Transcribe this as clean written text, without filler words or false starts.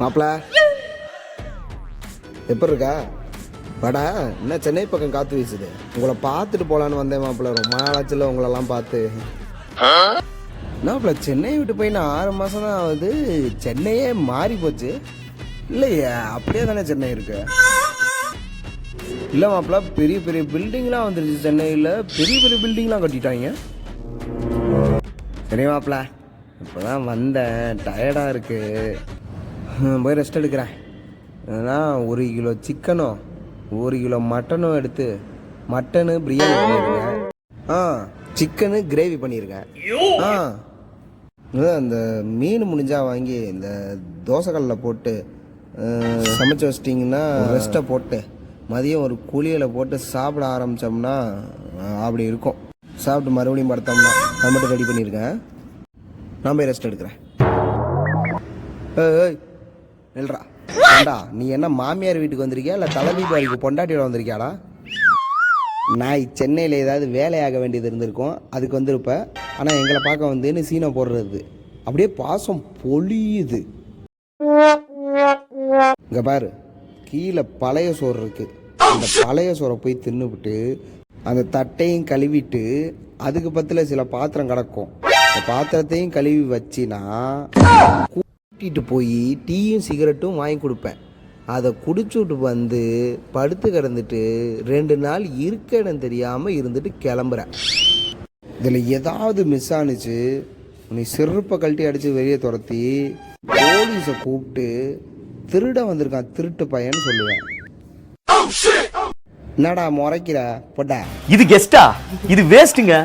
மாப்பிள எப்படி இருக்கா? வாடா, என்ன சென்னை பக்கம் காற்று வீசுது. உங்களை பார்த்துட்டு போகலான்னு வந்தேன் மாப்பிள்ள. ரொம்ப நாளாச்சுல உங்களெல்லாம் பார்த்து. மாப்பிள்ள சென்னை விட்டு போய் நான் 6 மாதம் தான் ஆகுது. சென்னையே மாறி போச்சு. இல்லையே, அப்படியே தானே சென்னை இருக்கு. இல்லை மாப்பிள்ள, பெரிய பெரிய பில்டிங்லாம் வந்துருச்சு சென்னையில். பெரிய பெரிய பில்டிங்லாம் கட்டிட்டாங்க. சரி மாப்பிள்ள, இப்போ தான் வந்தேன், டயர்டாக இருக்குது, போய் ரெஸ்ட் எடுக்கிறேன். அதனால் 1 கிலோ சிக்கனும் 1 கிலோ மட்டனும் எடுத்து மட்டனு பிரியாணி பண்ணியிருக்கேன். சிக்கனு கிரேவி பண்ணியிருக்கேன். அந்த மீன் முடிஞ்சா வாங்கி இந்த தோசைக்கல்லில் போட்டு சமைச்சு வச்சிட்டிங்கன்னா ரெஸ்ட்டை போட்டு மதியம் ஒரு குளியலை போட்டு சாப்பிட ஆரம்பித்தோம்னா அப்படி இருக்கும். சாப்பிட்டு மறுபடியும் படுத்தோம்னா அது மட்டும் ரெடி பண்ணியிருக்கேன். நான் போய் ரெஸ்ட் எடுக்கிறேன். ஏய் நில்றா. ஏண்டா, நீ என்ன மாமியார் வீட்டுக்கு வந்திருக்கியா இல்லை தலைவிக்கு பொண்டாட்டியோட வந்திருக்கியாடா? நான் சென்னையில் ஏதாவது வேலையாக வேண்டியது இருந்திருக்கும், அதுக்கு வந்திருப்ப. ஆனால் எங்களை பார்க்க வந்துன்னு சீனை போடுறது அப்படியே பாசம் பொழியுது. இங்கே பாரு, கீழே பழைய சோறு இருக்கு. அந்த பழைய சோறை போய் தின்னுபிட்டு அந்த தட்டையும் கழுவிட்டு அதுக்கு பத்தில் சில பாத்திரம் கிடக்கும். அந்த பாத்திரத்தையும் கழுவி வச்சினா கூட்டிகிட்டு போய் டீயும் சிகரெட்டும் வாங்கி கொடுப்பேன். அதை குடிச்சுட்டு வந்து படுத்து கிடந்துட்டு 2 நாள் இருக்க இடம் தெரியாமல் இருந்துட்டு கிளம்புறேன். இதில் ஏதாவது மிஸ் ஆனிச்சு நீ செருப்பை கழட்டி அடித்து வெளியே துரத்தி போலீஸை கூப்பிட்டு திருட வந்திருக்கான் திருட்டு பையன்னு சொல்லுவேன். என்னடா முறைக்கிற போட்டா? இது கெஸ்டா? இது வேஸ்ட்டுங்க.